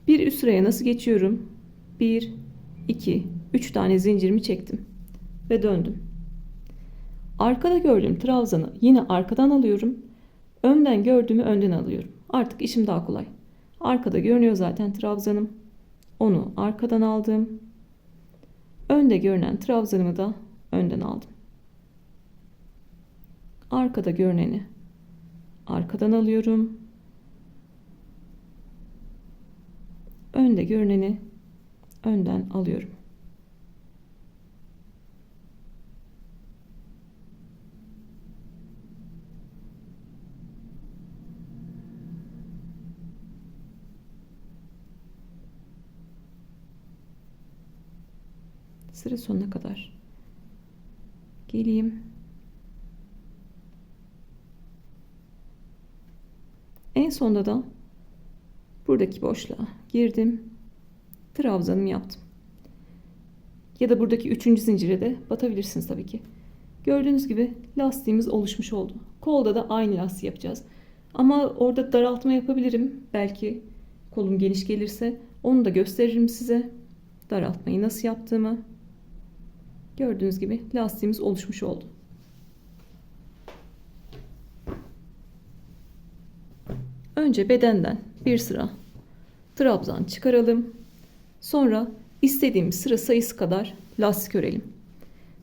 S1: Bir üst sıraya nasıl geçiyorum? 1, 2, 3 tane zincirimi çektim ve döndüm. Arkada gördüğüm trabzanı yine arkadan alıyorum. Önden gördüğümü önden alıyorum. Artık işim daha kolay. Arkada görünüyor zaten trabzanım. Onu arkadan aldım. Önde görünen trabzanımı da önden aldım. Arkada görüneni arkadan alıyorum. Önde görüneni önden alıyorum. Sıra sonuna kadar geleyim. En sonda da buradaki boşluğa girdim. Trabzanımı yaptım. Ya da buradaki 3. zincire de batabilirsiniz tabii ki. Gördüğünüz gibi lastiğimiz oluşmuş oldu. Kolda da aynı lastiği yapacağız. Ama orada daraltma yapabilirim. Belki kolum geniş gelirse onu da gösteririm size. Daraltmayı nasıl yaptığımı. Gördüğünüz gibi lastiğimiz oluşmuş oldu. Önce bedenden bir sıra trabzan çıkaralım. Sonra istediğimiz sıra sayısı kadar lastik örelim.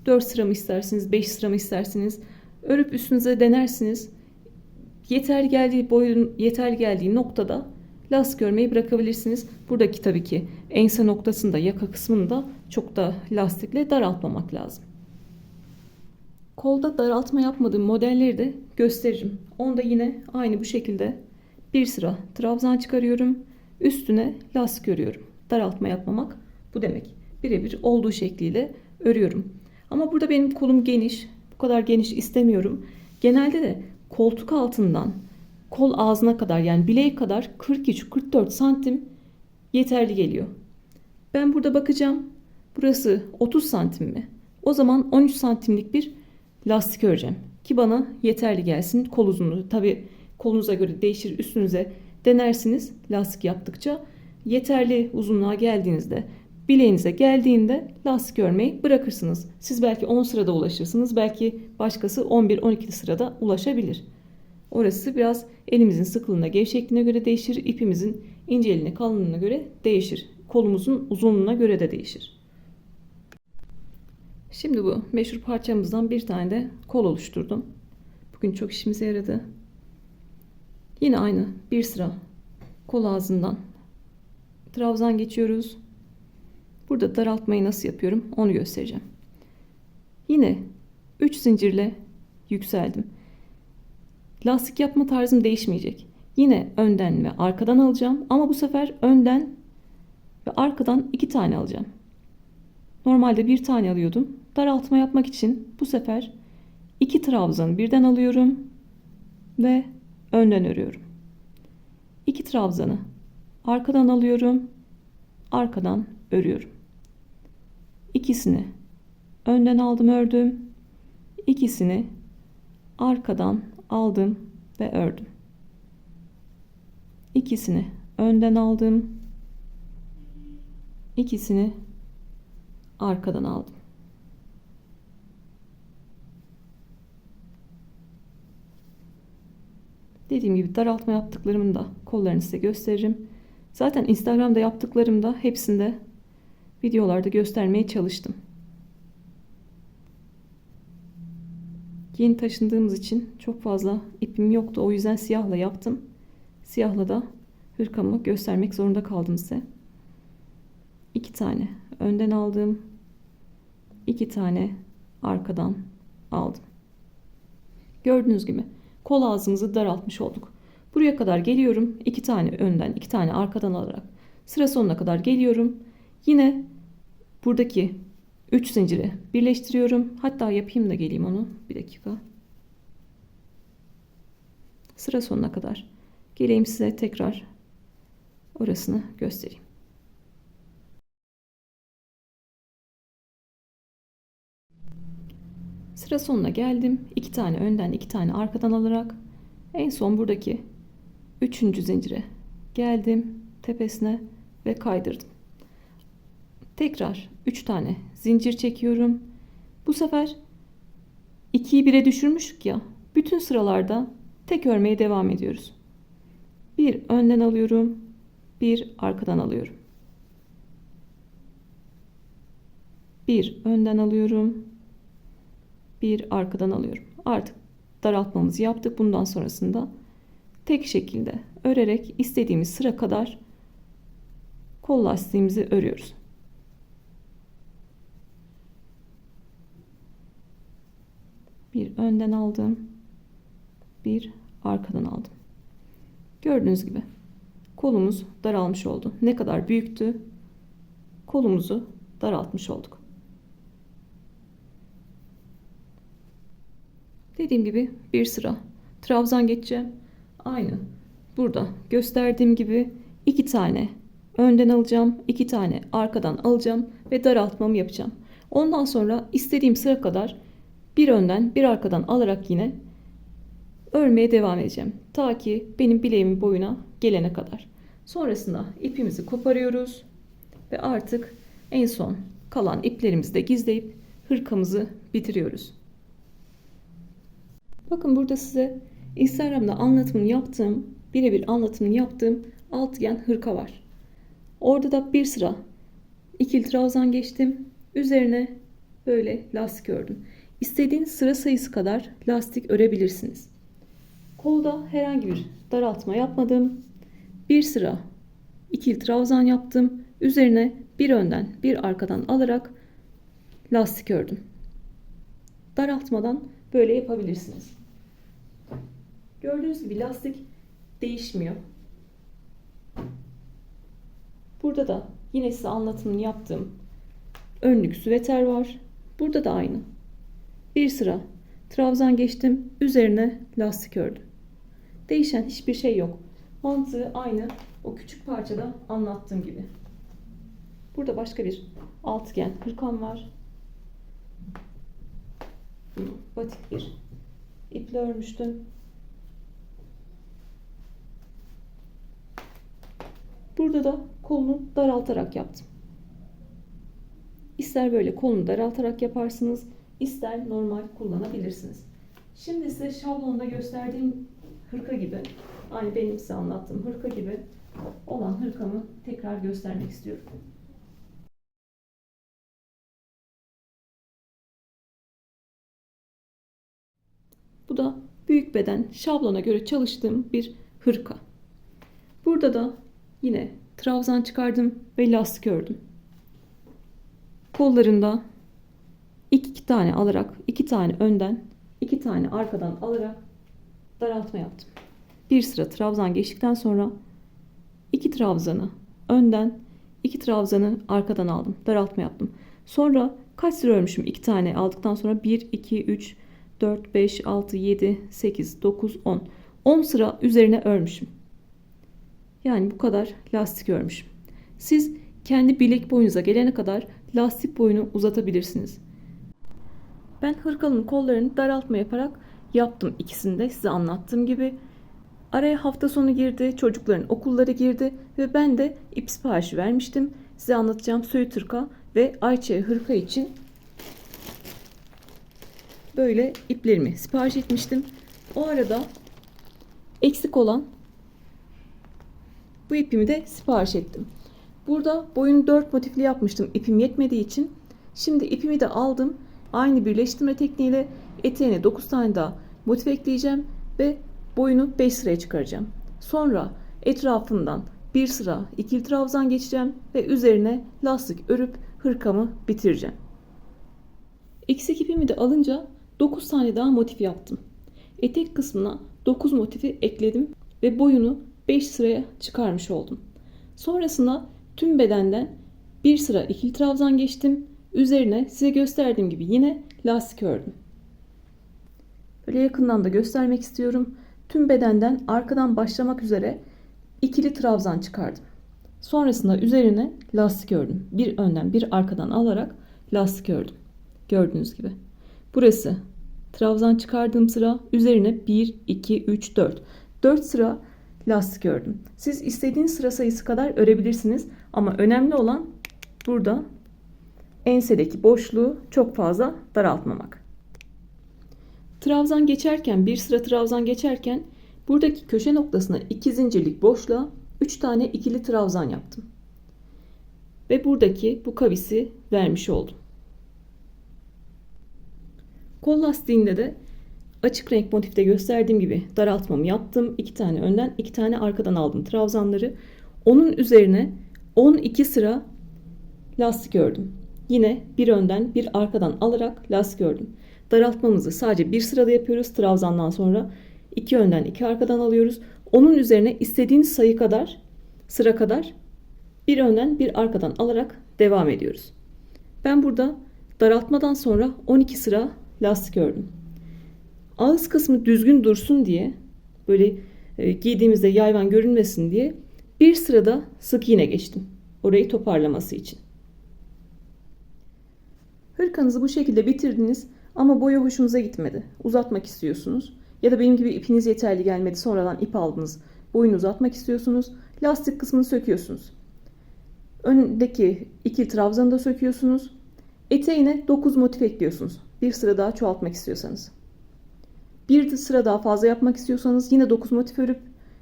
S1: 4 sıra mı istersiniz, 5 sıra mı istersiniz? Örüp üstünüze denersiniz. Yeter geldiği noktada lastik örmeyi bırakabilirsiniz. Buradaki tabii ki ense noktasında, yaka kısmında çok da lastikle daraltmamak lazım. Kolda daraltma yapmadığım modelleri de gösteririm. Onda yine aynı bu şekilde bir sıra trabzan çıkarıyorum. Üstüne lastik örüyorum. Daraltma yapmamak bu demek. Birebir olduğu şekliyle örüyorum. Ama burada benim kolum geniş. Bu kadar geniş istemiyorum. Genelde de koltuk altından kol ağzına kadar, yani bileğe kadar 43-44 santim yeterli geliyor. Ben burada bakacağım. Burası 30 santim mi? O zaman 13 santimlik bir lastik öreceğim. Ki bana yeterli gelsin kol uzunluğu. Tabi kolunuza göre değişir, üstünüze denersiniz lastik yaptıkça. Yeterli uzunluğa geldiğinizde, bileğinize geldiğinde lastik örmeyi bırakırsınız. Siz belki 10 sırada ulaşırsınız. Belki başkası 11-12 sırada ulaşabilir. Orası biraz elimizin sıklığına, gevşekliğine göre değişir. İpimizin inceliğine, kalınlığına göre değişir. Kolumuzun uzunluğuna göre de değişir. Şimdi bu meşhur parçamızdan bir tane de kol oluşturdum. Bugün çok işimize yaradı. Yine aynı bir sıra kol ağzından trabzan geçiyoruz. Burada daraltmayı nasıl yapıyorum onu göstereceğim. Yine 3 zincirle yükseldim. Lastik yapma tarzım değişmeyecek. Yine önden ve arkadan alacağım ama bu sefer önden ve arkadan 2 tane alacağım. Normalde bir tane alıyordum. Daraltma yapmak için bu sefer 2 trabzanı birden alıyorum ve önden örüyorum. 2 trabzanı arkadan alıyorum, arkadan örüyorum. İkisini önden aldım, ördüm. İkisini arkadan aldım ve ördüm. İkisini önden aldım. İkisini arkadan aldım. Dediğim gibi daraltma yaptıklarımın da kollarını size gösteririm. Zaten Instagram'da yaptıklarımda hepsinde videolarda göstermeye çalıştım. Yeni taşındığımız için çok fazla ipim yoktu. O yüzden siyahla yaptım. Siyahla da hırkamı göstermek zorunda kaldım size. 2 tane önden aldım. 2 tane arkadan aldım. Gördüğünüz gibi kol ağzımızı daraltmış olduk. Buraya kadar geliyorum. 2 tane önden 2 tane arkadan alarak sıra sonuna kadar geliyorum. Yine buradaki 3 zinciri birleştiriyorum. Hatta yapayım da geleyim onu. Bir dakika. Sıra sonuna kadar geleyim, size tekrar orasını göstereyim. Sıra sonuna geldim. 2 tane önden 2 tane arkadan alarak en son buradaki 3. zincire geldim, tepesine ve kaydırdım. Tekrar 3 tane zincir çekiyorum. Bu sefer 2'yi 1'e düşürmüştük ya. Bütün sıralarda tek örmeye devam ediyoruz. Bir önden alıyorum, bir arkadan alıyorum. Bir önden alıyorum, bir arkadan alıyorum. Artık daraltmamızı yaptık. Bundan sonrasında tek şekilde örerek istediğimiz sıra kadar kol lastiğimizi örüyoruz. Bir önden aldım, bir arkadan aldım. Gördüğünüz gibi kolumuz daralmış oldu. Ne kadar büyüktü, kolumuzu daraltmış olduk. Dediğim gibi bir sıra trabzan geçeceğim. Aynı burada gösterdiğim gibi 2 tane önden alacağım, 2 tane arkadan alacağım ve daraltmamı yapacağım. Ondan sonra istediğim sıra kadar bir önden bir arkadan alarak yine örmeye devam edeceğim. Ta ki benim bileğimin boyuna gelene kadar. Sonrasında ipimizi koparıyoruz ve artık en son kalan iplerimizi de gizleyip hırkamızı bitiriyoruz. Bakın burada size Instagram'da anlatımını yaptığım, birebir anlatımını yaptığım altıgen hırka var. Orada da bir sıra ikili trabzan geçtim. Üzerine böyle lastik ördüm. İstediğiniz sıra sayısı kadar lastik örebilirsiniz. Kolda herhangi bir daraltma yapmadım. Bir sıra ikili trabzan yaptım. Üzerine bir önden bir arkadan alarak lastik ördüm. Daraltmadan böyle yapabilirsiniz. Gördüğünüz gibi lastik değişmiyor. Burada da yine size anlatımını yaptığım önlük süveter var. Burada da aynı. Bir sıra trabzan geçtim. Üzerine lastik ördüm. Değişen hiçbir şey yok. Mantığı aynı o küçük parçada anlattığım gibi. Burada başka bir altıgen hırkam var. Batik bir iple örmüştüm. Burada da kolunu daraltarak yaptım. İster böyle kolunu daraltarak yaparsınız, ister normal kullanabilirsiniz. Şimdi size şablonda gösterdiğim hırka gibi, aynı benim size anlattığım hırka gibi olan hırkamı tekrar göstermek istiyorum. Bu da büyük beden şablona göre çalıştığım bir hırka. Burada da yine trabzan çıkardım ve lastik ördüm. Kollarında 2 tane alarak 2 tane önden 2 tane arkadan alarak daraltma yaptım. Bir sıra trabzan geçtikten sonra 2 trabzanı önden 2 trabzanı arkadan aldım. Daraltma yaptım. Sonra kaç sıra örmüşüm? 2 tane aldıktan sonra 1, 2, 3, 4, 5, 6, 7, 8, 9, 10. 10 sıra üzerine örmüşüm. Yani bu kadar lastik örmüşüm. Siz kendi bilek boyunuza gelene kadar lastik boyunu uzatabilirsiniz. Ben hırkalının kollarını daraltma yaparak yaptım, ikisini de size anlattığım gibi. Araya hafta sonu girdi, çocukların okulları girdi ve ben de ip siparişi vermiştim. Size anlatacağım söğüt hırka ve ayçiçeği hırka için böyle iplerimi sipariş etmiştim. O arada eksik olan bu ipimi de sipariş ettim. Burada boyun 4 motifli yapmıştım ipim yetmediği için. Şimdi ipimi de aldım. Aynı birleştirme tekniğiyle eteğine 9 tane daha motif ekleyeceğim ve boyunu 5 sıraya çıkaracağım. Sonra etrafından bir sıra ikili trabzan geçeceğim ve üzerine lastik örüp hırkamı bitireceğim. Eksik ipimi de alınca 9 tane daha motif yaptım. etek kısmına 9 motifi ekledim ve boyunu 5 sıraya çıkarmış oldum. Sonrasında tüm bedenden bir sıra ikili trabzan geçtim. Üzerine size gösterdiğim gibi yine lastik ördüm. Böyle yakından da göstermek istiyorum. Tüm bedenden arkadan başlamak üzere ikili trabzan çıkardım. Sonrasında üzerine lastik ördüm. Bir önden bir arkadan alarak lastik ördüm. Gördüğünüz gibi. Burası trabzan çıkardığım sıra, üzerine 1, 2, 3, 4. 4 sıra lastik ördüm. Siz istediğiniz sıra sayısı kadar örebilirsiniz. Ama önemli olan burada ensedeki boşluğu çok fazla daraltmamak. Trabzan geçerken, bir sıra trabzan geçerken buradaki köşe noktasına 2 zincirlik boşluğa 3 tane ikili trabzan yaptım. Ve buradaki bu kavisi vermiş oldum. Kol lastiğinde de açık renk motifte gösterdiğim gibi daraltmamı yaptım. 2 tane önden 2 tane arkadan aldım trabzanları. Onun üzerine 12 sıra lastik ördüm. Yine bir önden bir arkadan alarak lastik ördüm. Daraltmamızı sadece bir sırada yapıyoruz. Trabzandan sonra 2 önden 2 arkadan alıyoruz. Onun üzerine istediğiniz sayı kadar, sıra kadar bir önden bir arkadan alarak devam ediyoruz. Ben burada daraltmadan sonra 12 sıra lastik ördüm. Ağız kısmı düzgün dursun diye, böyle giydiğimizde yayvan görünmesin diye bir sırada sık iğne geçtim. Orayı toparlaması için. Hırkanızı bu şekilde bitirdiniz ama boyu hoşunuza gitmedi. Uzatmak istiyorsunuz. Ya da benim gibi ipiniz yeterli gelmedi. Sonradan ip aldınız. Boyunu uzatmak istiyorsunuz. Lastik kısmını söküyorsunuz. Öndeki ikili trabzanı da söküyorsunuz. Eteğine 9 motif ekliyorsunuz. Bir sıra daha çoğaltmak istiyorsanız. Bir sıra daha fazla yapmak istiyorsanız yine 9 motif örüp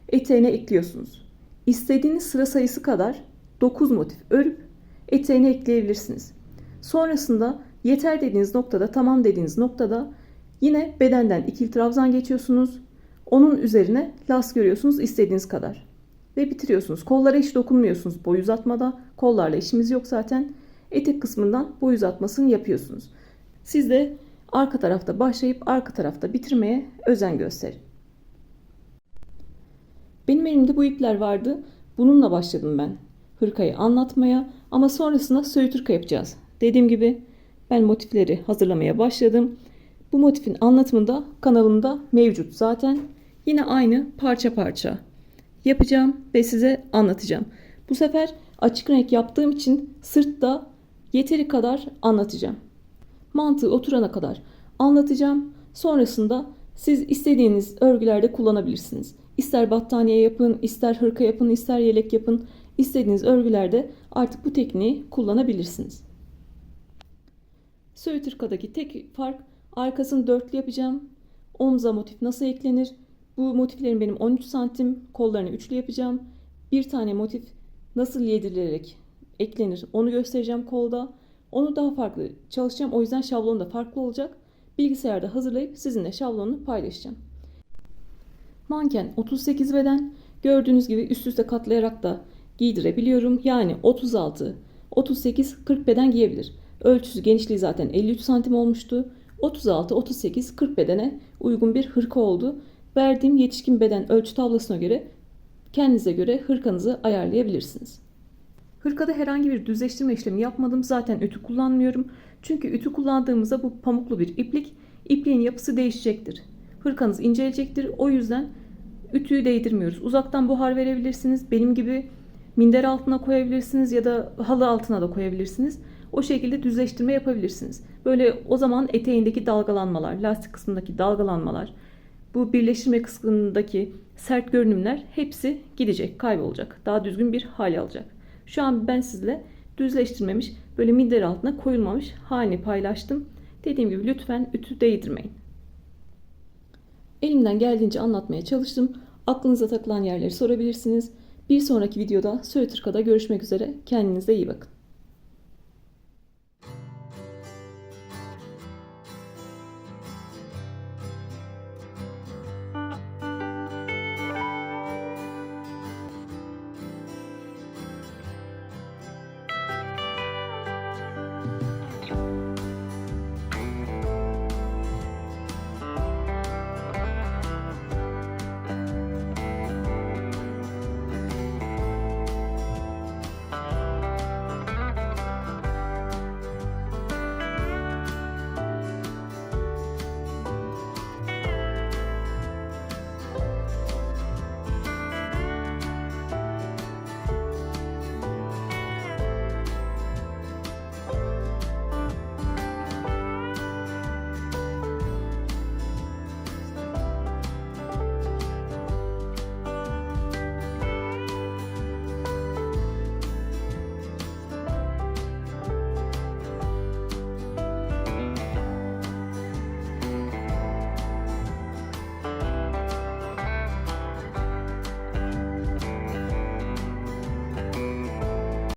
S1: eteğine ekliyorsunuz. İstediğiniz sıra sayısı kadar 9 motif örüp eteğine ekleyebilirsiniz. Sonrasında yeter dediğiniz noktada, tamam dediğiniz noktada yine bedenden ikili trabzan geçiyorsunuz. Onun üzerine lastik örüyorsunuz istediğiniz kadar. Ve bitiriyorsunuz. Kollara hiç dokunmuyorsunuz boy uzatmada. Kollarla işimiz yok zaten. Etek kısmından boy uzatmasını yapıyorsunuz. Siz de arka tarafta başlayıp arka tarafta bitirmeye özen gösterin. Benim elimde bu ipler vardı. Bununla başladım ben hırkayı anlatmaya. Ama sonrasında söğüt hırka yapacağız. Dediğim gibi ben motifleri hazırlamaya başladım. Bu motifin anlatımı da kanalımda mevcut zaten. Yine aynı parça parça yapacağım ve size anlatacağım. Bu sefer açık renk yaptığım için sırtta yeteri kadar anlatacağım. Mantığı oturana kadar anlatacağım. Sonrasında siz istediğiniz örgülerde kullanabilirsiniz. İster battaniye yapın, ister hırka yapın, ister yelek yapın. İstediğiniz örgülerde artık bu tekniği kullanabilirsiniz. Söğüt hırkadaki tek fark, arkasını dörtlü yapacağım. Omza motif nasıl eklenir? Bu motiflerim benim 13 santim. Kollarını üçlü yapacağım. Bir tane motif nasıl yedirilerek eklenir onu göstereceğim kolda. Onu daha farklı çalışacağım. O yüzden şablonu da farklı olacak. Bilgisayarda hazırlayıp sizinle şablonunu paylaşacağım. Manken 38 beden. Gördüğünüz gibi üst üste katlayarak da giydirebiliyorum. Yani 36, 38, 40 beden giyebilir. Ölçüsü, genişliği zaten 53 santim olmuştu. 36, 38, 40 bedene uygun bir hırka oldu. Verdiğim yetişkin beden ölçü tablasına göre kendinize göre hırkanızı ayarlayabilirsiniz. Hırkada herhangi bir düzleştirme işlemi yapmadım. Zaten ütü kullanmıyorum. Çünkü ütü kullandığımızda bu pamuklu bir iplik. İpliğin yapısı değişecektir. Hırkanız incelecektir. O yüzden ütüyü değdirmiyoruz. Uzaktan buhar verebilirsiniz. Benim gibi minder altına koyabilirsiniz ya da halı altına da koyabilirsiniz. O şekilde düzleştirme yapabilirsiniz. Böyle o zaman eteğindeki dalgalanmalar, lastik kısmındaki dalgalanmalar, bu birleştirme kısmındaki sert görünümler hepsi gidecek, kaybolacak. Daha düzgün bir hal alacak. Şu an ben sizle düzleştirmemiş, böyle minder altına koyulmamış halini paylaştım. Dediğim gibi lütfen ütü değdirmeyin. Elimden geldiğince anlatmaya çalıştım. Aklınıza takılan yerleri sorabilirsiniz. Bir sonraki videoda söğüt hırkada görüşmek üzere. Kendinize iyi bakın.